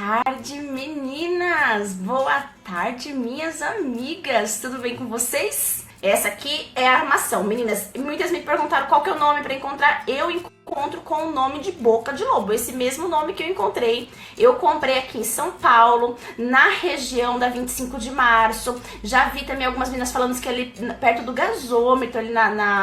tarde, meninas! Boa tarde, minhas amigas! Tudo bem com vocês? Essa aqui é a armação, meninas. Muitas me perguntaram qual que é o nome para encontrar. Eu encontro com o nome de Boca de Lobo, esse mesmo nome que eu encontrei. Eu comprei aqui em São Paulo, na região da 25 de março. Já vi também algumas meninas falando que ali perto do gasômetro, ali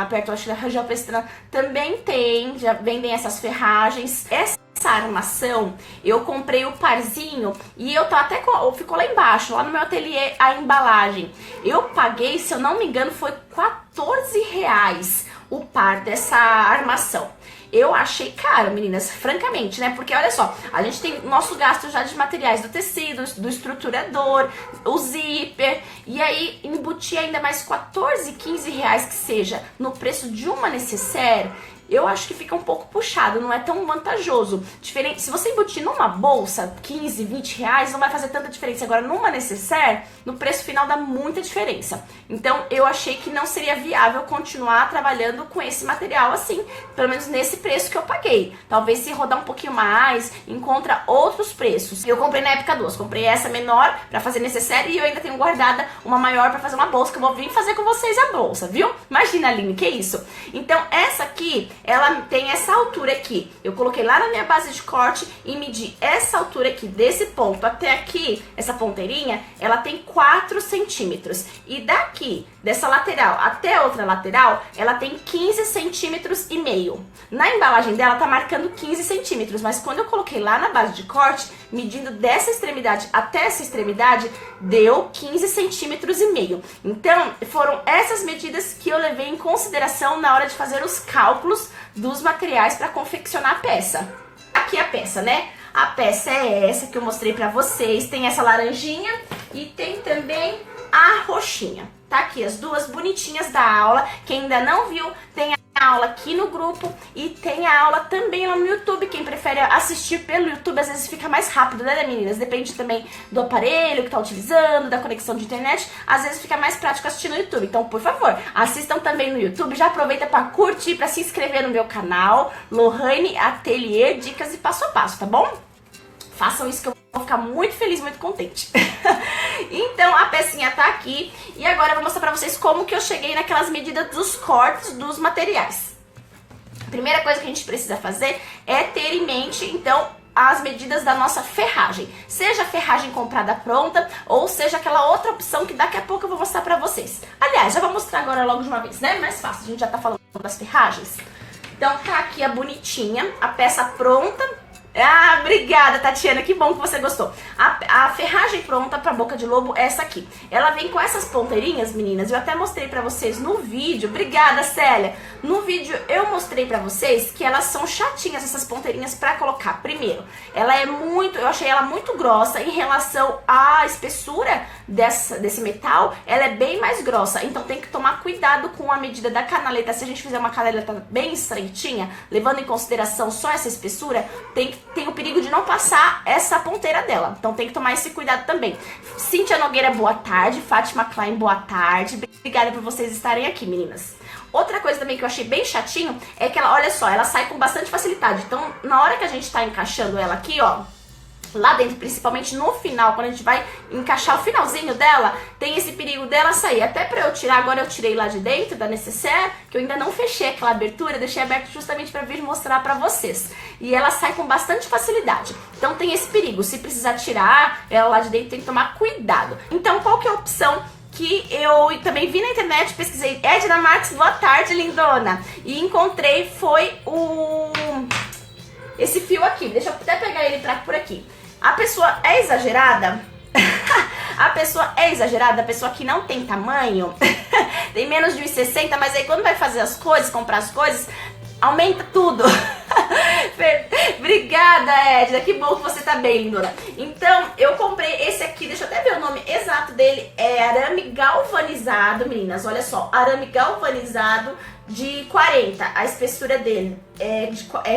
perto, acho que da região Pestrana, também tem, já vendem essas ferragens. Essa armação, eu comprei o parzinho e eu tô até ficou lá embaixo, lá no meu ateliê, a embalagem. Eu paguei, se eu não me engano, foi R$14 o par dessa armação. Eu achei caro, meninas, francamente, né? Porque olha só, a gente tem nosso gasto já de materiais do tecido, do estruturador, o zíper, e aí embutir ainda mais 14, 15 reais que seja no preço de uma necessaire. Eu acho que fica um pouco puxado, não é tão vantajoso. Diferente, se você embutir numa bolsa, 15, 20 reais, não vai fazer tanta diferença. Agora, numa necessaire, no preço final dá muita diferença. Então, eu achei que não seria viável continuar trabalhando com esse material assim, pelo menos nesse preço que eu paguei. Talvez se rodar um pouquinho mais, encontra outros preços. Eu comprei na época 2, comprei essa menor pra fazer necessaire e eu ainda tenho guardada uma maior pra fazer uma bolsa, que eu vou vir fazer com vocês a bolsa, viu? Imagina, Aline, que isso? Então, essa aqui, ela tem essa altura aqui. Eu coloquei lá na minha base de corte e medi essa altura aqui, desse ponto até aqui, essa ponteirinha, ela tem 4 centímetros. E daqui, dessa lateral até a outra lateral, ela tem 15 centímetros e meio. Na embalagem dela tá marcando 15 centímetros, mas quando eu coloquei lá na base de corte, medindo dessa extremidade até essa extremidade, deu 15 centímetros e meio. Então, foram essas medidas que eu levei em consideração na hora de fazer os cálculos dos materiais para confeccionar a peça. Aqui a peça, né? A peça é essa que eu mostrei pra vocês. Tem essa laranjinha e tem também a roxinha. Tá aqui as duas bonitinhas da aula. Quem ainda não viu, tem a aula aqui no grupo e tem a aula também lá no YouTube. Quem prefere assistir pelo YouTube, às vezes fica mais rápido, né, meninas? Depende também do aparelho que tá utilizando, da conexão de internet. Às vezes fica mais prático assistir no YouTube. Então, por favor, assistam também no YouTube. Já aproveita para curtir, para se inscrever no meu canal, Lohane Ateliê, dicas e passo a passo, tá bom? Façam isso que eu vou ficar muito feliz, muito contente. Então a pecinha tá aqui e agora eu vou mostrar pra vocês como que eu cheguei naquelas medidas dos cortes dos materiais. A primeira coisa que a gente precisa fazer é ter em mente, então, as medidas da nossa ferragem. Seja a ferragem comprada pronta ou seja aquela outra opção que daqui a pouco eu vou mostrar pra vocês. Aliás, já vou mostrar agora logo de uma vez, né? Mais fácil, a gente já tá falando das ferragens. Então tá aqui a bonitinha, a peça pronta. Ah, obrigada, Tatiana, que bom que você gostou. A ferragem pronta pra Boca de Lobo é essa aqui. Ela vem com essas ponteirinhas, meninas. Eu até mostrei pra vocês no vídeo. Obrigada, Célia. No vídeo eu mostrei pra vocês que elas são chatinhas, essas ponteirinhas, pra colocar. Primeiro, ela é muito, eu achei ela muito grossa em relação à espessura desse metal. Ela é bem mais grossa, então tem que tomar cuidado com a medida da canaleta. Se a gente fizer uma canaleta bem estreitinha, levando em consideração só essa espessura, tem o perigo de não passar essa ponteira dela. Então tem que tomar esse cuidado também. Cíntia Nogueira, boa tarde. Fátima Klein, boa tarde. Obrigada por vocês estarem aqui, meninas. Outra coisa também que eu achei bem chatinho é que ela, olha só, ela sai com bastante facilidade. Então, na hora que a gente tá encaixando ela aqui, ó, lá dentro, principalmente no final, quando a gente vai encaixar o finalzinho dela, tem esse perigo dela sair. Até pra eu tirar, agora eu tirei lá de dentro da necessaire, que eu ainda não fechei aquela abertura, deixei aberto justamente pra vir mostrar pra vocês. E ela sai com bastante facilidade. Então tem esse perigo, se precisar tirar ela lá de dentro, tem que tomar cuidado. Então qual que é a opção que eu também vi na internet, pesquisei? Edna Marques, boa tarde, lindona. E encontrei, foi esse fio aqui. Deixa eu até pegar ele por aqui. A pessoa é exagerada? A pessoa é exagerada, a pessoa que não tem tamanho, tem menos de 1,60, mas aí quando vai fazer as coisas, comprar as coisas, aumenta tudo. Obrigada, Edna, que bom que você tá bem, lindona. Então, eu comprei esse aqui, deixa eu até ver o nome exato dele, é arame galvanizado, meninas, olha só, arame galvanizado de 40, a espessura dele é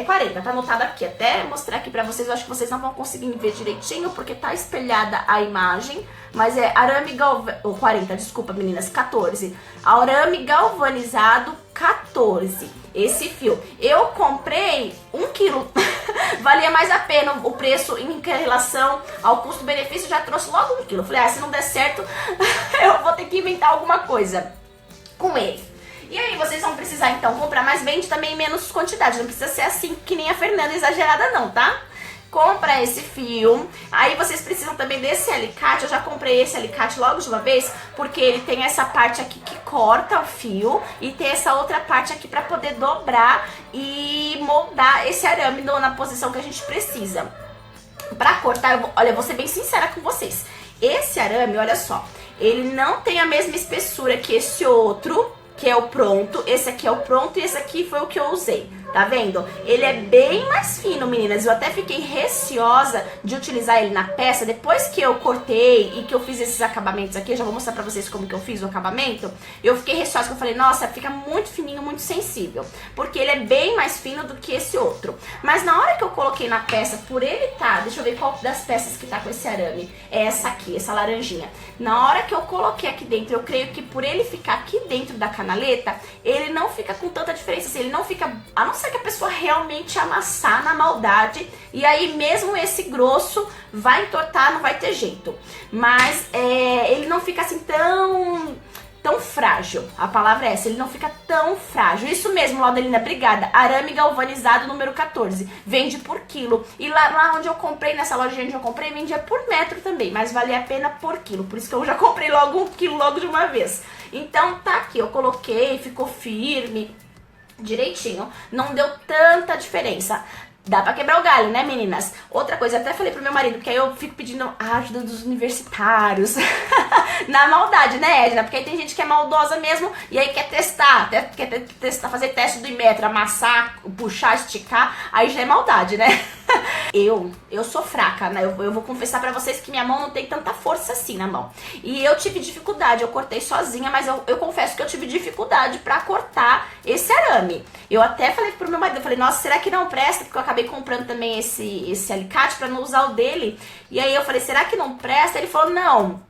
40, tá anotado aqui, até mostrar aqui pra vocês, eu acho que vocês não vão conseguir ver direitinho, porque tá espelhada a imagem, mas é arame galvanizado, 40, desculpa meninas, 14, arame galvanizado 14, esse fio, eu comprei 1 quilo, Valia mais a pena o preço em relação ao custo-benefício, já trouxe logo 1 quilo. Falei, se não der certo, eu vou ter que inventar alguma coisa com ele. E aí vocês vão precisar então comprar, mas vende também em menos quantidade, não precisa ser assim que nem a Fernanda exagerada não, tá? Compra esse fio, aí vocês precisam também desse alicate. Eu já comprei esse alicate logo de uma vez, porque ele tem essa parte aqui que corta o fio e tem essa outra parte aqui pra poder dobrar e moldar esse arame na posição que a gente precisa. Pra cortar, olha, eu vou ser bem sincera com vocês, esse arame, olha só, ele não tem a mesma espessura que esse outro, que é o pronto. Esse aqui é o pronto e esse aqui foi o que eu usei. Tá vendo? Ele é bem mais fino, meninas. Eu até fiquei receosa de utilizar ele na peça. Depois que eu cortei e que eu fiz esses acabamentos aqui, eu já vou mostrar pra vocês como que eu fiz o acabamento. Eu fiquei receosa, que eu falei, nossa, fica muito fininho, muito sensível. Porque ele é bem mais fino do que esse outro. Mas na hora que eu coloquei na peça, por ele tá... Deixa eu ver qual das peças que tá com esse arame. É essa aqui, essa laranjinha. Na hora que eu coloquei aqui dentro, eu creio que por ele ficar aqui dentro da canaleta, ele não fica com tanta diferença. Assim, ele não fica... A não ser que a pessoa realmente amassar na maldade, e aí mesmo esse grosso vai entortar, não vai ter jeito. Mas ele não fica assim tão frágil. A palavra é essa, ele não fica tão frágil. Isso mesmo, Laudelina, obrigada. Arame galvanizado número 14. Vende por quilo. E lá onde eu comprei, nessa lojinha onde eu comprei, vendia por metro também, mas valia a pena por quilo. Por isso que eu já comprei logo 1 quilo logo de uma vez. Então tá aqui, eu coloquei, ficou firme, direitinho, não deu tanta diferença. Dá pra quebrar o galho, né, meninas? Outra coisa, até falei pro meu marido, porque aí eu fico pedindo a ajuda dos universitários. Na maldade, né, Edna? Porque aí tem gente que é maldosa mesmo e aí quer testar, fazer teste do Inmetro, amassar, puxar, esticar, aí já é maldade, né? Eu sou fraca, né? Eu vou confessar pra vocês que minha mão não tem tanta força assim na mão. E eu tive dificuldade, eu cortei sozinha, mas eu confesso que eu tive dificuldade pra cortar esse arame. Eu até falei pro meu marido, eu falei, nossa, será que não presta? Porque eu acabei comprando também esse alicate pra não usar o dele. E aí eu falei, será que não presta? Ele falou, não,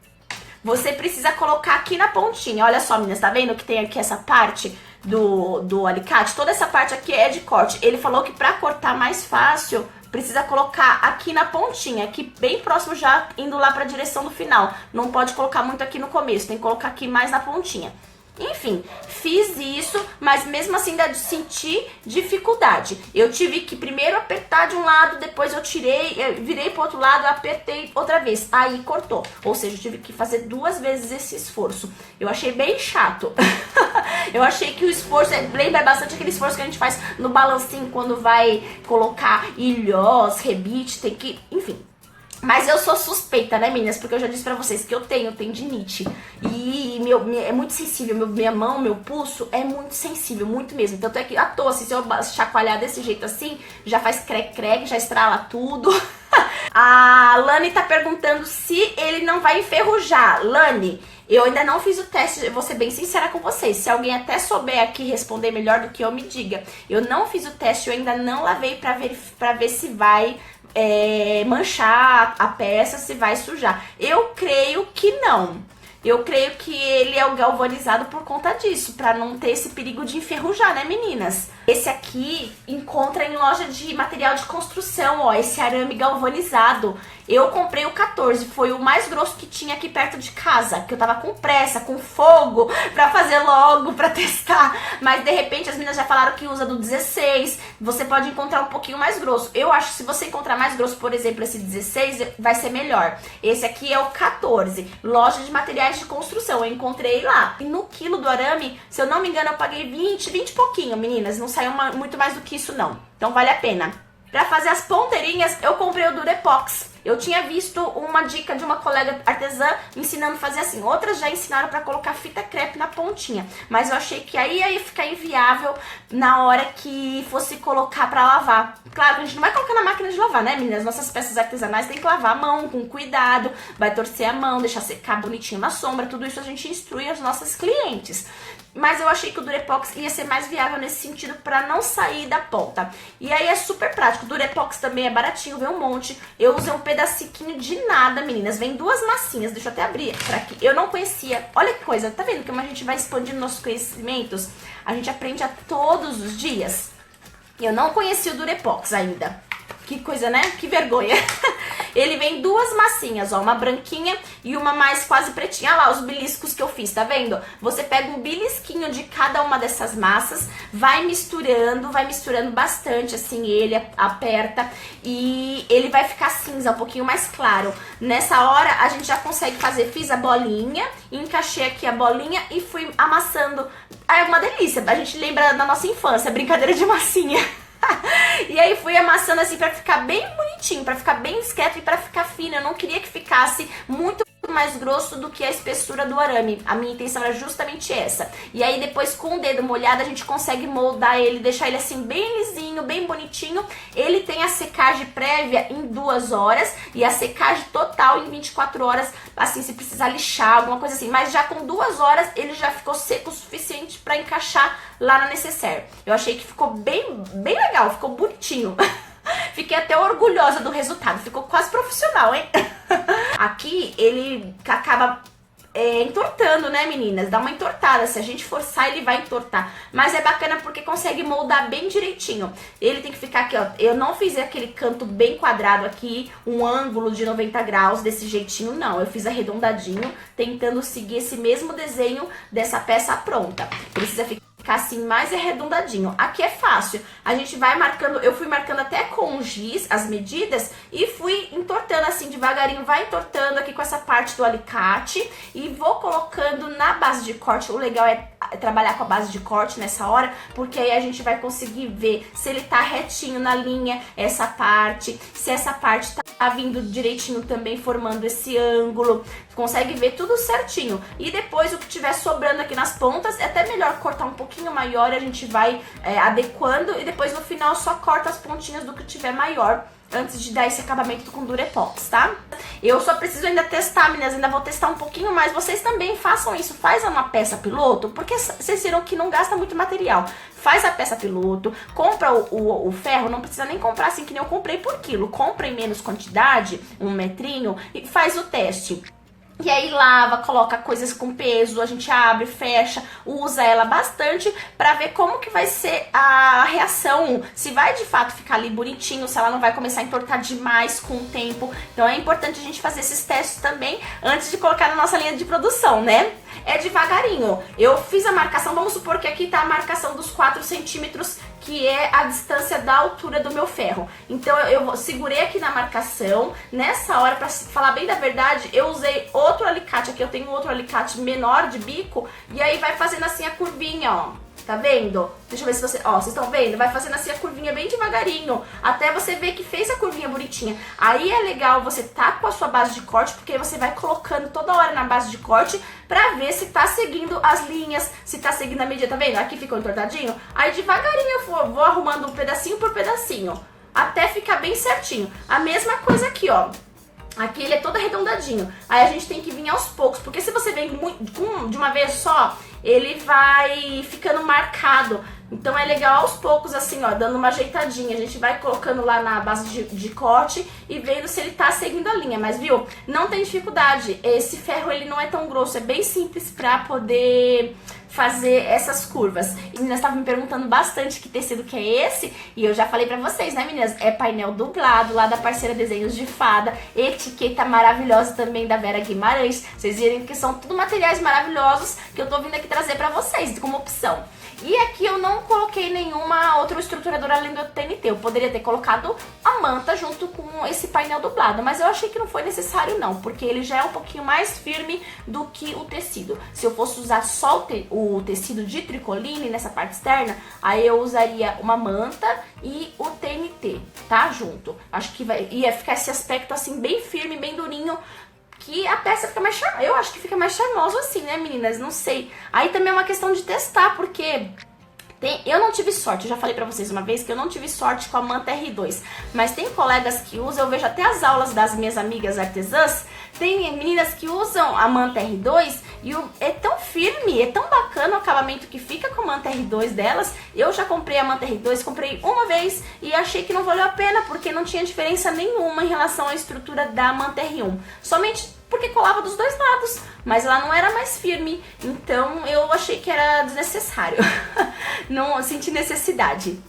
você precisa colocar aqui na pontinha. Olha só, meninas, tá vendo que tem aqui essa parte do alicate? Toda essa parte aqui é de corte. Ele falou que pra cortar mais fácil, precisa colocar aqui na pontinha, aqui bem próximo, já indo lá pra direção do final. Não pode colocar muito aqui no começo, tem que colocar aqui mais na pontinha. Enfim, fiz isso, mas mesmo assim ainda senti dificuldade. Eu tive que primeiro apertar de um lado, depois eu virei pro outro lado, apertei outra vez. Aí cortou. Ou seja, eu tive que fazer 2 vezes esse esforço. Eu achei bem chato. Eu achei que o esforço lembra bastante aquele esforço que a gente faz no balancinho quando vai colocar ilhós, rebite, tem que... Enfim. Mas eu sou suspeita, né, meninas? Porque eu já disse pra vocês que eu tenho tendinite. E é muito sensível. Minha mão, meu pulso é muito sensível, muito mesmo. Tanto é que à toa, assim, se eu chacoalhar desse jeito assim, já faz crec-crec, já estrala tudo. A Lani tá perguntando se ele não vai enferrujar. Lani, eu ainda não fiz o teste, eu vou ser bem sincera com vocês. Se alguém até souber aqui responder melhor do que eu, me diga. Eu não fiz o teste, eu ainda não lavei pra ver se vai... manchar a peça, se vai sujar. Eu creio que não. Eu creio que ele é o galvanizado por conta disso, pra não ter esse perigo de enferrujar, né, meninas? Esse aqui encontra em loja de material de construção, ó, esse arame galvanizado. Eu comprei o 14, foi o mais grosso que tinha aqui perto de casa, que eu tava com pressa, com fogo, pra fazer logo, pra testar. Mas de repente as meninas já falaram que usa do 16, você pode encontrar um pouquinho mais grosso. Eu acho que se você encontrar mais grosso, por exemplo, esse 16, vai ser melhor. Esse aqui é o 14, loja de materiais de construção, eu encontrei lá. E no quilo do arame, se eu não me engano, eu paguei 20 e pouquinho, meninas, não saiu muito mais do que isso não. Então vale a pena. Pra fazer as ponteirinhas, eu comprei o Durepox. Eu tinha visto uma dica de uma colega artesã ensinando a fazer assim. Outras já ensinaram pra colocar fita crepe na pontinha. Mas eu achei que aí ia ficar inviável na hora que fosse colocar pra lavar. Claro que a gente não vai colocar na máquina de lavar, né, meninas? Nossas peças artesanais tem que lavar a mão com cuidado. Vai torcer a mão, deixar secar bonitinho na sombra. Tudo isso a gente instrui as nossas clientes. Mas eu achei que o Durepox ia ser mais viável nesse sentido pra não sair da ponta. E aí é super prático. O Durepox também é baratinho, vem um monte. Eu usei um pedacinho de nada, meninas. Vem 2 massinhas. Deixa eu até abrir pra aqui. Eu não conhecia. Olha que coisa. Tá vendo como a gente vai expandindo nossos conhecimentos? A gente aprende a todos os dias. Eu não conhecia o Durepox ainda. que coisa, né? Que vergonha. Ele vem duas massinhas, ó, uma branquinha e uma mais quase pretinha. Olha lá os beliscos que eu fiz, tá vendo? Você pega um belisquinho de cada uma dessas massas, vai misturando bastante, assim, ele aperta e ele vai ficar cinza, um pouquinho mais claro. Nessa hora a gente já consegue fazer, fiz a bolinha, encaixei aqui a bolinha e fui amassando. É uma delícia, a gente lembra da nossa infância, brincadeira de massinha. E aí fui amassando assim pra ficar bem bonitinho, pra ficar bem discreto e pra ficar fino. Eu não queria que ficasse muito mais grosso do que a espessura do arame. A minha intenção era justamente essa. E aí depois com o dedo molhado a gente consegue moldar ele, deixar ele assim bem lisinho, bem bonitinho. Ele tem a secagem prévia em 2 horas e a secagem total em 24 horas, assim, se precisar lixar, alguma coisa assim. Mas já com 2 horas ele já ficou seco o suficiente pra encaixar lá na necessaire. Eu achei que ficou bem legal, ficou bonitinho. Fiquei até orgulhosa do resultado, ficou quase profissional, hein? Aqui ele acaba entortando, né, meninas? Dá uma entortada, se a gente forçar ele vai entortar. Mas é bacana porque consegue moldar bem direitinho. Ele tem que ficar aqui, ó. Eu não fiz aquele canto bem quadrado aqui, um ângulo de 90 graus desse jeitinho, não. Eu fiz arredondadinho, tentando seguir esse mesmo desenho dessa peça pronta. Precisa ficar assim mais arredondadinho. Aqui é fácil, a gente vai marcando, eu fui marcando até com giz as medidas e fui entortando assim devagarinho, vai entortando aqui com essa parte do alicate e vou colocando na base de corte. O legal é trabalhar com a base de corte nessa hora, porque aí a gente vai conseguir ver se ele tá retinho na linha, essa parte, se essa parte tá vindo direitinho também, formando esse ângulo, consegue ver tudo certinho. E depois o que tiver sobrando aqui nas pontas, é até melhor cortar um pouquinho maior, a gente vai adequando e depois no final só corta as pontinhas do que tiver maior, antes de dar esse acabamento com Durepox, tá? Eu só preciso ainda testar, meninas, ainda vou testar um pouquinho mais. Vocês também façam isso, faz uma peça piloto, porque vocês viram que não gasta muito material. Faz a peça piloto, compra o ferro, não precisa nem comprar assim que nem eu comprei por quilo. Compra em menos quantidade, 1 metrinho, e faz o teste. E aí lava, coloca coisas com peso, a gente abre, fecha, usa ela bastante pra ver como que vai ser a reação, se vai de fato ficar ali bonitinho, se ela não vai começar a entortar demais com o tempo. Então é importante a gente fazer esses testes também antes de colocar na nossa linha de produção, né? É devagarinho. Eu fiz a marcação, vamos supor que aqui tá a marcação dos 4 centímetros, que é a distância da altura do meu ferro. Então eu segurei aqui na marcação. Nessa hora, pra falar bem da verdade, eu usei outro alicate aqui. Eu tenho outro alicate menor de bico. E aí vai fazendo assim a curvinha, ó. Tá vendo? Deixa eu ver se você... Ó, vocês estão vendo? Vai fazendo assim a curvinha bem devagarinho, até você ver que fez a curvinha bonitinha. Aí é legal você tá com a sua base de corte, porque você vai colocando toda hora na base de corte pra ver se tá seguindo as linhas, se tá seguindo a medida, tá vendo? Aqui ficou entortadinho. Aí devagarinho eu vou arrumando um pedacinho por pedacinho, até ficar bem certinho. A mesma coisa aqui, ó. Aqui ele é todo arredondadinho. Aí a gente tem que vir aos poucos, porque se você vem de uma vez só, ele vai ficando marcado. Então é legal aos poucos, assim, ó, dando uma ajeitadinha. A gente vai colocando lá na base de corte e vendo se ele tá seguindo a linha. Mas, viu, não tem dificuldade. Esse ferro, ele não é tão grosso, é bem simples pra poder fazer essas curvas. E meninas estavam me perguntando bastante que tecido que é esse, e eu já falei pra vocês, né, meninas? É painel dublado, lá da parceira Desenhos de Fada, etiqueta maravilhosa também da Vera Guimarães. Vocês viram que são tudo materiais maravilhosos que eu tô vindo aqui trazer pra vocês como opção. E aqui eu não coloquei nenhuma outra estruturadora além do TNT. Eu poderia ter colocado a manta junto com esse painel dublado, mas eu achei que não foi necessário não, porque ele já é um pouquinho mais firme do que o tecido. Se eu fosse usar só o tecido de tricoline nessa parte externa, aí eu usaria uma manta e o TNT, tá? Junto. Acho que ia ficar esse aspecto assim bem firme, bem durinho, que a peça fica mais charmosa. Eu acho que fica mais charmoso assim, né, meninas? Não sei. Aí também é uma questão de testar, porque eu não tive sorte. Eu já falei pra vocês uma vez que eu não tive sorte com a manta R2. Mas tem colegas que usam, eu vejo até as aulas das minhas amigas artesãs, tem meninas que usam a manta R2 e é tão firme, é tão bacana o acabamento que fica com a manta R2 delas. Eu já comprei a manta R2, comprei uma vez e achei que não valeu a pena, porque não tinha diferença nenhuma em relação à estrutura da manta R1. Somente porque colava dos dois lados, mas ela não era mais firme, então eu achei que era desnecessário. Não senti necessidade.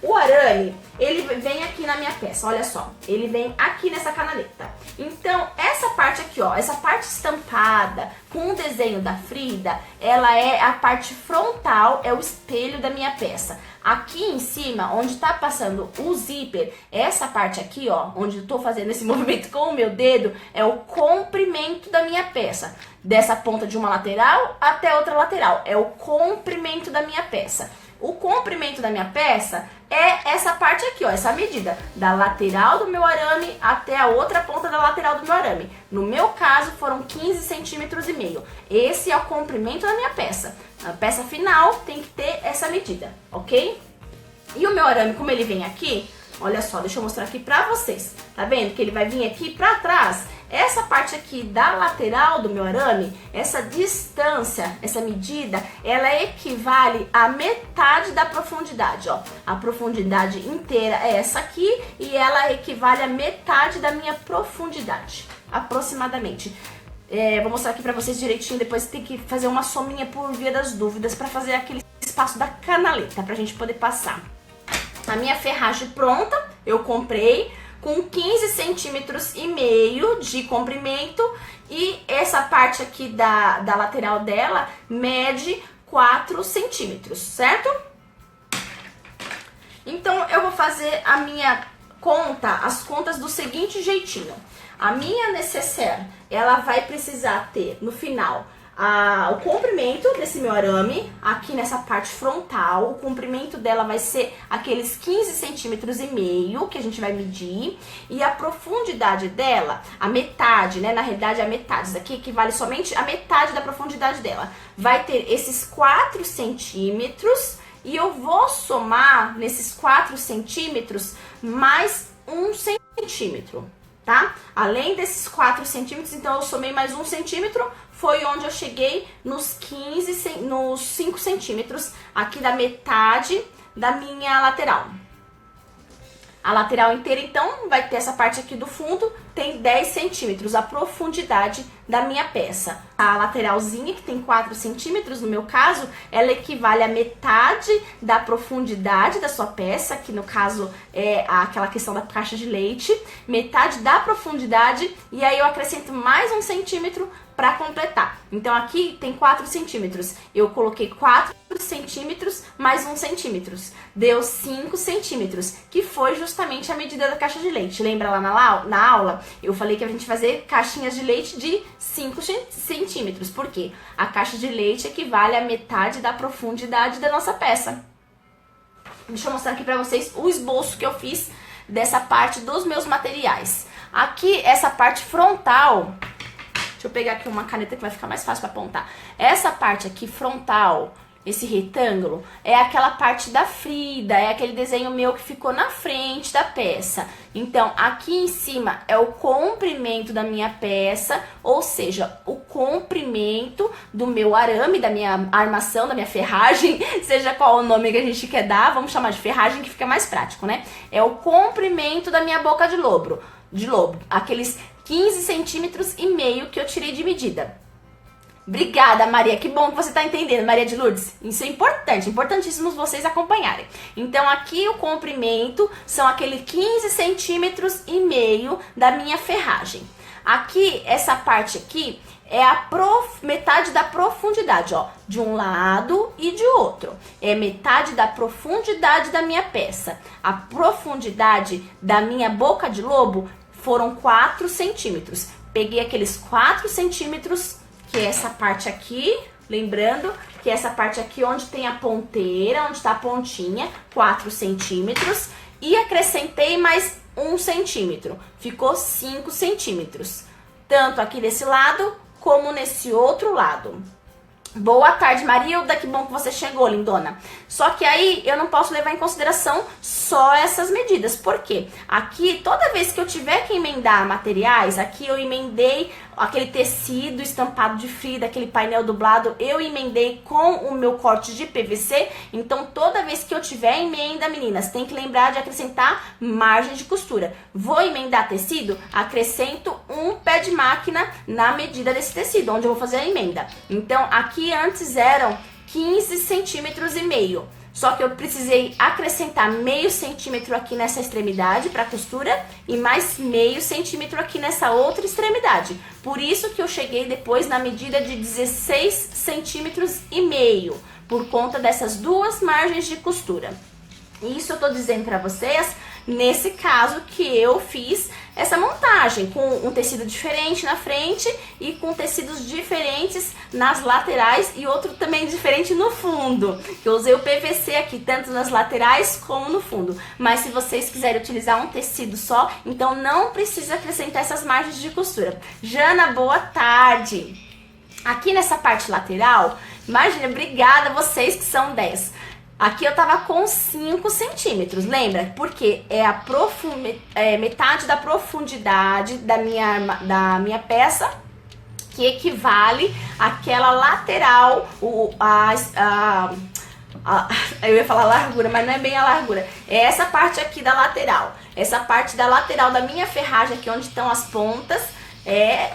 O arame, ele vem aqui na minha peça, olha só. Ele vem aqui nessa canaleta. Então, essa parte aqui, ó, essa parte estampada com o desenho da Frida, ela é a parte frontal, é o espelho da minha peça. Aqui em cima, onde tá passando o zíper, essa parte aqui, ó, onde eu tô fazendo esse movimento com o meu dedo, é o comprimento da minha peça. Dessa ponta de uma lateral até outra lateral, é o comprimento da minha peça. O comprimento da minha peça é essa parte aqui, ó, essa medida, da lateral do meu arame até a outra ponta da lateral do meu arame. No meu caso, foram 15 centímetros e meio. Esse é o comprimento da minha peça. A peça final tem que ter essa medida, ok? E o meu arame, como ele vem aqui, olha só, deixa eu mostrar aqui pra vocês. Tá vendo que ele vai vir aqui pra trás? Essa parte aqui da lateral do meu arame, essa distância, essa medida, ela equivale à metade da profundidade, ó. A profundidade inteira é essa aqui e ela equivale à metade da minha profundidade, aproximadamente. Vou mostrar aqui pra vocês direitinho, depois tem que fazer uma sominha por via das dúvidas pra fazer aquele espaço da canaleta, pra gente poder passar. A minha ferragem pronta, eu comprei com 15 centímetros e meio de comprimento e essa parte aqui da lateral dela mede 4 centímetros, certo? Então eu vou fazer a minha as contas do seguinte jeitinho. A minha necessaire, ela vai precisar ter no final o comprimento desse meu arame, aqui nessa parte frontal, o comprimento dela vai ser aqueles 15 centímetros e meio que a gente vai medir, e a profundidade dela, a metade, né, na realidade a metade, isso daqui equivale somente a metade da profundidade dela, vai ter esses 4 centímetros, e eu vou somar nesses 4 centímetros mais 1 centímetro. Tá? Além desses 4 centímetros, então eu somei mais 1 centímetro, foi onde eu cheguei nos 5 centímetros aqui da metade da minha lateral. A lateral inteira, então, vai ter essa parte aqui do fundo, tem 10 centímetros, a profundidade da minha peça. A lateralzinha, que tem 4 centímetros, no meu caso, ela equivale a metade da profundidade da sua peça, que no caso é aquela questão da caixa de leite, metade da profundidade, e aí eu acrescento mais 1 centímetro para completar. Então aqui tem 4 centímetros, eu coloquei 4 centímetros mais 1 centímetros, deu 5 centímetros, que foi justamente a medida da caixa de leite. Lembra lá na aula? Eu falei que a gente fazer caixinhas de leite de 5 centímetros, porque a caixa de leite equivale à metade da profundidade da nossa peça. Deixa eu mostrar aqui para vocês o esboço que eu fiz dessa parte dos meus materiais. Aqui, essa parte frontal, deixa eu pegar aqui uma caneta que vai ficar mais fácil para apontar. Essa parte aqui frontal, esse retângulo, é aquela parte da Frida, é aquele desenho meu que ficou na frente da peça. Então, aqui em cima é o comprimento da minha peça, ou seja, o comprimento do meu arame, da minha armação, da minha ferragem, seja qual o nome que a gente quer dar, vamos chamar de ferragem que fica mais prático, né? É o comprimento da minha boca de lobo, aqueles 15 centímetros e meio que eu tirei de medida. Obrigada, Maria, que bom que você está entendendo, Maria de Lourdes. Isso é importante, importantíssimo vocês acompanharem. Então aqui o comprimento são aqueles 15 centímetros e meio da minha ferragem. Aqui, essa parte aqui é a metade da profundidade, ó, de um lado e de outro. É metade da profundidade da minha peça. A profundidade da minha boca de lobo foram 4 centímetros. Peguei aqueles 4 centímetros, que é essa parte aqui, lembrando que é essa parte aqui onde tem a ponteira, onde está a pontinha, 4 centímetros, e acrescentei mais 1 centímetro, ficou 5 centímetros, tanto aqui desse lado como nesse outro lado. Boa tarde, Marilda, que bom que você chegou, lindona. Só que aí eu não posso levar em consideração só essas medidas, por quê? Aqui, toda vez que eu tiver que emendar materiais, aqui eu emendei aquele tecido estampado de Frida, aquele painel dublado, eu emendei com o meu corte de PVC, então toda vez que eu tiver emenda, meninas, tem que lembrar de acrescentar margem de costura. Vou emendar tecido, acrescento um pé de máquina na medida desse tecido, onde eu vou fazer a emenda. Então, aqui antes eram 15 centímetros e meio. Só que eu precisei acrescentar meio centímetro aqui nessa extremidade para costura e mais meio centímetro aqui nessa outra extremidade. Por isso que eu cheguei depois na medida de 16 centímetros e meio, por conta dessas duas margens de costura. Isso eu tô dizendo para vocês nesse caso que eu fiz essa montagem com um tecido diferente na frente e com tecidos diferentes nas laterais e outro também diferente no fundo. Eu usei o PVC aqui tanto nas laterais como no fundo, mas se vocês quiserem utilizar um tecido só, então não precisa acrescentar essas margens de costura. Jana, boa tarde! Aqui nessa parte lateral, imagina, obrigada a vocês que são 10. Aqui eu tava com 5 centímetros, lembra? Porque é metade da profundidade da minha peça, que equivale àquela lateral, eu ia falar largura, mas não é bem a largura. É essa parte aqui da lateral. Essa parte da lateral da minha ferragem aqui, onde estão as pontas, é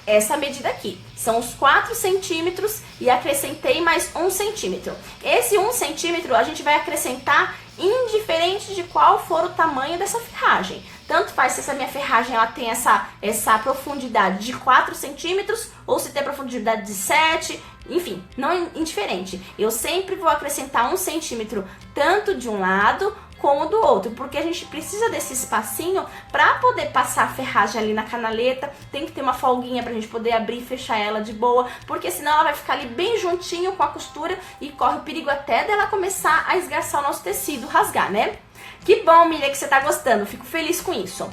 essa medida aqui. São os 4 centímetros e acrescentei mais 1 centímetro. Esse 1 centímetro a gente vai acrescentar indiferente de qual for o tamanho dessa ferragem. Tanto faz se essa minha ferragem ela tem essa profundidade de 4 centímetros ou se tem profundidade de 7, enfim, não é indiferente. Eu sempre vou acrescentar 1 centímetro tanto de um lado como do outro, porque a gente precisa desse espacinho para poder passar a ferragem ali na canaleta. Tem que ter uma folguinha pra gente poder abrir e fechar ela de boa, porque senão ela vai ficar ali bem juntinho com a costura e corre o perigo até dela começar a esgarçar o nosso tecido, rasgar, né? Que bom, Miriam, que você tá gostando, fico feliz com isso.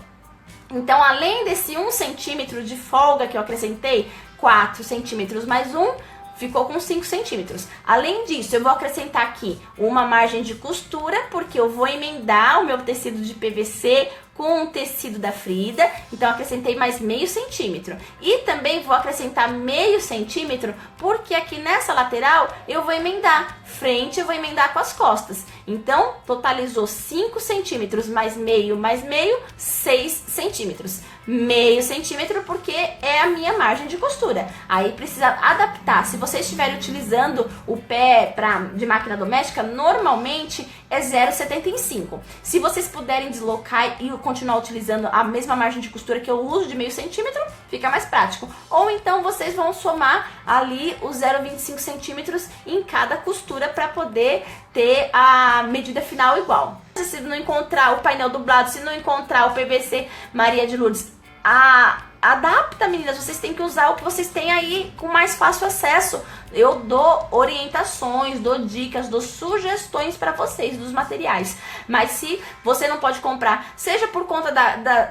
Então, além desse 1 centímetro de folga que eu acrescentei, 4 centímetros mais 1, ficou com 5 centímetros. Além disso, eu vou acrescentar aqui uma margem de costura, porque eu vou emendar o meu tecido de PVC com o tecido da Frida. Então, acrescentei mais meio centímetro. E também vou acrescentar meio centímetro, porque aqui nessa lateral eu vou emendar. Frente eu vou emendar com as costas. Então, totalizou 5 centímetros mais meio, 6 centímetros. Meio centímetro porque é a minha margem de costura. Aí precisa adaptar. Se vocês estiverem utilizando o pé de máquina doméstica, normalmente é 0,75. Se vocês puderem deslocar e continuar utilizando a mesma margem de costura que eu uso de meio centímetro, fica mais prático. Ou então vocês vão somar ali os 0,25 centímetros em cada costura para poder ter a medida final igual. Se não encontrar o painel dublado, se não encontrar o PVC Maria de Lourdes, adapta, meninas, vocês têm que usar o que vocês têm aí com mais fácil acesso. Eu dou orientações, dou dicas, dou sugestões para vocês dos materiais. Mas se você não pode comprar, seja por conta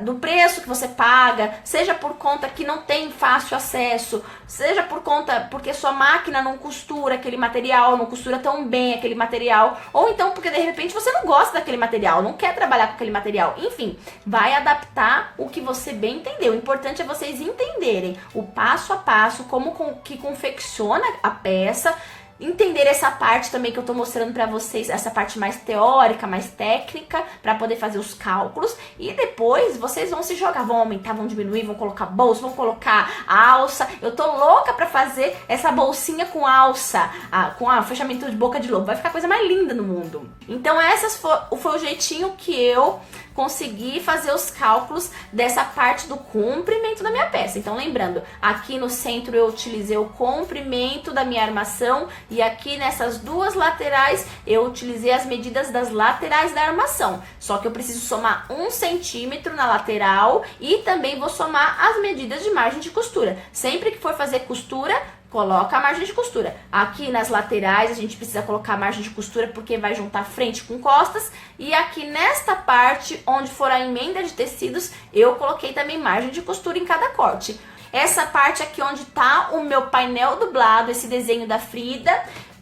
do preço que você paga, seja por conta que não tem fácil acesso, seja por conta porque sua máquina não costura aquele material, não costura tão bem aquele material, ou então porque de repente você não gosta daquele material, não quer trabalhar com aquele material. Enfim, vai adaptar o que você bem entendeu. O importante é vocês entenderem o passo a passo, como que confecciona a peça, entender essa parte também que eu tô mostrando pra vocês, essa parte mais teórica, mais técnica, pra poder fazer os cálculos, e depois vocês vão se jogar, vão aumentar, vão diminuir, vão colocar bolsa, vão colocar alça. Eu tô louca pra fazer essa bolsinha com alça, com fechamento de boca de lobo, vai ficar a coisa mais linda no mundo. Então foi o jeitinho que eu consegui fazer os cálculos dessa parte do comprimento da minha peça. Então, lembrando, aqui no centro eu utilizei o comprimento da minha armação e aqui nessas duas laterais eu utilizei as medidas das laterais da armação. Só que eu preciso somar 1 centímetro na lateral e também vou somar as medidas de margem de costura. Sempre que for fazer costura, coloca a margem de costura. Aqui nas laterais a gente precisa colocar a margem de costura porque vai juntar frente com costas. E aqui nesta parte, onde for a emenda de tecidos, eu coloquei também margem de costura em cada corte. Essa parte aqui onde está o meu painel dublado, esse desenho da Frida,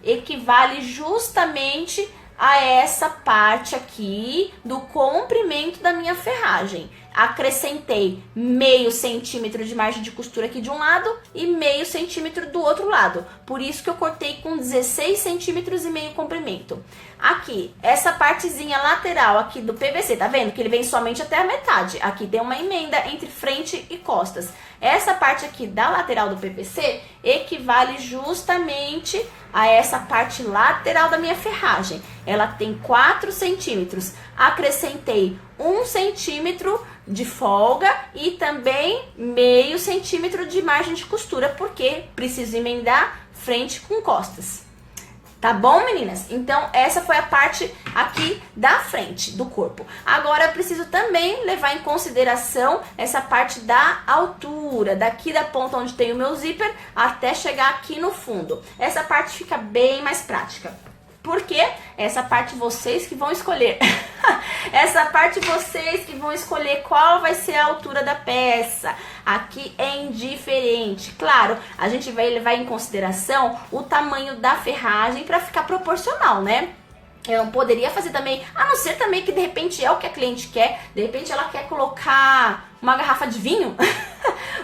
equivale justamente a essa parte aqui do comprimento da minha ferragem. Acrescentei meio centímetro de margem de costura aqui de um lado e meio centímetro do outro lado. Por isso que eu cortei com 16 centímetros e meio comprimento. Aqui, essa partezinha lateral aqui do PVC, tá vendo? Que ele vem somente até a metade. Aqui tem uma emenda entre frente e costas. Essa parte aqui da lateral do PVC equivale justamente a essa parte lateral da minha ferragem. Ela tem 4 centímetros. Acrescentei 1 centímetro de folga e também meio centímetro de margem de costura, porque preciso emendar frente com costas. Tá bom, meninas? Então, essa foi a parte aqui da frente do corpo. Agora, eu preciso também levar em consideração essa parte da altura, daqui da ponta onde tem o meu zíper até chegar aqui no fundo. Essa parte fica bem mais prática. Porque essa parte vocês que vão escolher. Essa parte vocês que vão escolher qual vai ser a altura da peça. Aqui é indiferente. Claro, a gente vai levar em consideração o tamanho da ferragem para ficar proporcional, né? Eu não poderia fazer também, a não ser também que de repente é o que a cliente quer. De repente ela quer colocar uma garrafa de vinho,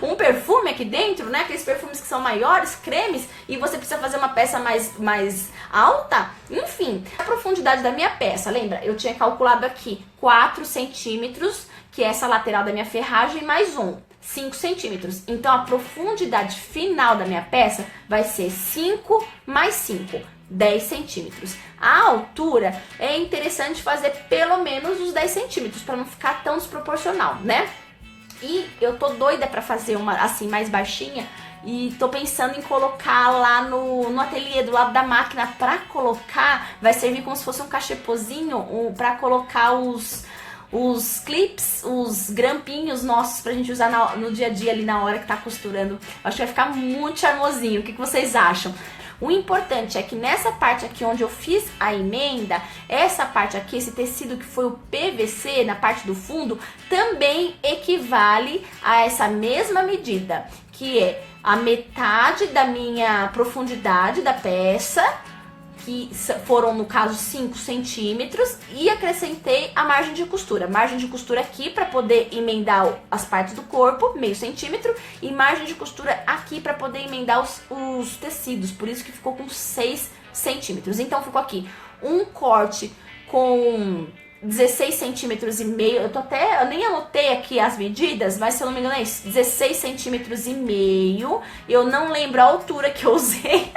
um perfume aqui dentro, né? Aqueles perfumes que são maiores, cremes, e você precisa fazer uma peça mais alta. Enfim, a profundidade da minha peça, lembra? Eu tinha calculado aqui 4 centímetros, que é essa lateral da minha ferragem, mais 5 centímetros. Então a profundidade final da minha peça vai ser 5 mais 5. 10 centímetros. A altura é interessante fazer pelo menos os 10 centímetros para não ficar tão desproporcional, né? E eu tô doida para fazer uma assim mais baixinha e tô pensando em colocar lá no ateliê do lado da máquina. Para colocar, vai servir como se fosse um cachepozinho para colocar os clips, os grampinhos nossos pra gente usar no dia a dia ali na hora que tá costurando. Acho que vai ficar muito charmosinho. O que vocês acham? O importante é que nessa parte aqui onde eu fiz a emenda, essa parte aqui, esse tecido que foi o PVC na parte do fundo, também equivale a essa mesma medida, que é a metade da minha profundidade da peça, que foram, no caso, 5 centímetros, e acrescentei a margem de costura. Margem de costura aqui para poder emendar as partes do corpo, meio centímetro, e margem de costura aqui para poder emendar os tecidos, por isso que ficou com 6 centímetros. Então, ficou aqui um corte com 16 centímetros e meio, eu nem anotei aqui as medidas, mas se eu não me engano é isso, 16 centímetros e meio, eu não lembro a altura que eu usei,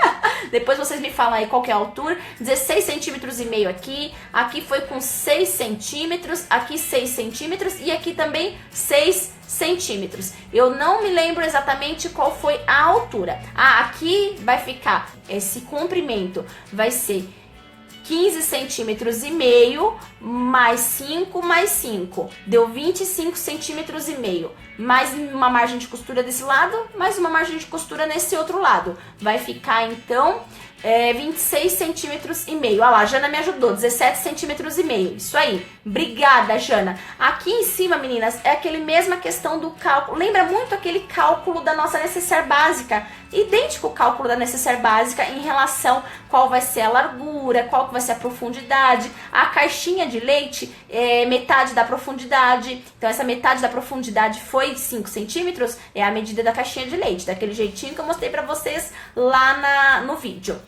depois vocês me falam aí qual que é a altura, 16 centímetros e meio aqui foi com 6 centímetros, aqui 6 centímetros e aqui também 6 centímetros. Eu não me lembro exatamente qual foi a altura. Aqui vai ficar, esse comprimento vai ser 15 centímetros e meio, mais 5, mais 5. Deu 25 centímetros e meio. Mais uma margem de costura desse lado, mais uma margem de costura nesse outro lado. Vai ficar, então, 26 centímetros e meio. Olha lá, a Jana me ajudou, 17 centímetros e meio. Isso aí. Obrigada, Jana. Aqui em cima, meninas, é aquele mesma questão do cálculo. Lembra muito aquele cálculo da nossa necessaire básica. Idêntico ao cálculo da necessaire básica em relação qual vai ser a largura, qual vai ser a profundidade. A caixinha de leite é metade da profundidade. Então, essa metade da profundidade foi 5 centímetros, é a medida da caixinha de leite, daquele jeitinho que eu mostrei pra vocês lá no vídeo.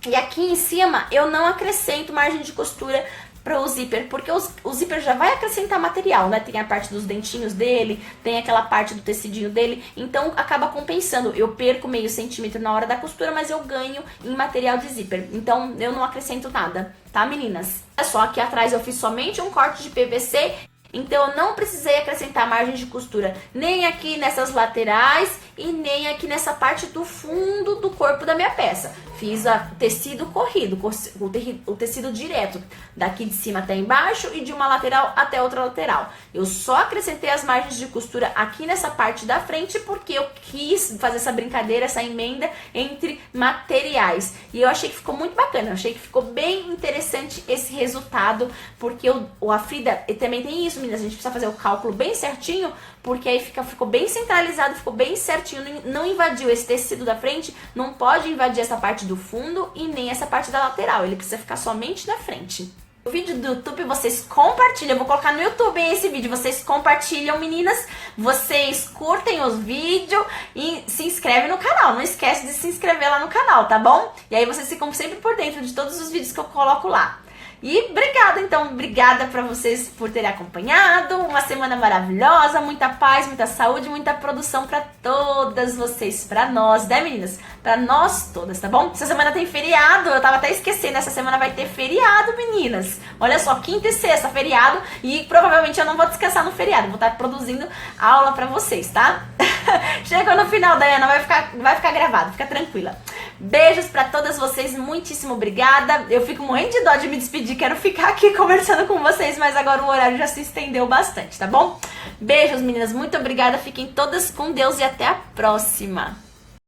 E aqui em cima eu não acrescento margem de costura para o zíper, porque o zíper já vai acrescentar material, né? Tem a parte dos dentinhos dele, tem aquela parte do tecidinho dele, então acaba compensando. Eu perco meio centímetro na hora da costura, mas eu ganho em material de zíper. Então eu não acrescento nada, tá, meninas? É só aqui atrás eu fiz somente um corte de PVC, então eu não precisei acrescentar margem de costura nem aqui nessas laterais e nem aqui nessa parte do fundo do corpo da minha peça. Fiz o tecido corrido, o tecido direto, daqui de cima até embaixo e de uma lateral até outra lateral. Eu só acrescentei as margens de costura aqui nessa parte da frente porque eu quis fazer essa brincadeira, essa emenda entre materiais. E eu achei que ficou muito bacana, eu achei que ficou bem interessante esse resultado, porque a Frida também tem isso, meninas, a gente precisa fazer o cálculo bem certinho, porque aí ficou bem centralizado, ficou bem certinho, não invadiu esse tecido da frente, não pode invadir essa parte do fundo e nem essa parte da lateral, ele precisa ficar somente na frente. O vídeo do YouTube vocês compartilham, eu vou colocar no YouTube esse vídeo, vocês compartilham, meninas, vocês curtem os vídeos e se inscrevem no canal, não esquece de se inscrever lá no canal, tá bom? E aí vocês ficam sempre por dentro de todos os vídeos que eu coloco lá. E obrigada, então, obrigada pra vocês por terem acompanhado. Uma semana maravilhosa, muita paz, muita saúde, muita produção pra todas vocês, pra nós, né, meninas? Pra nós todas, tá bom? Essa semana tem feriado, eu tava até esquecendo, essa semana vai ter feriado, meninas. Olha só, quinta e sexta, feriado, e provavelmente eu não vou descansar no feriado, vou estar produzindo aula pra vocês, tá? Chegou no final, Dayana, vai ficar gravado, fica tranquila. Beijos pra todas vocês, muitíssimo obrigada. Eu fico morrendo de dó de me despedir, quero ficar aqui conversando com vocês, mas agora o horário já se estendeu bastante, tá bom? Beijos, meninas, muito obrigada, fiquem todas com Deus e até a próxima.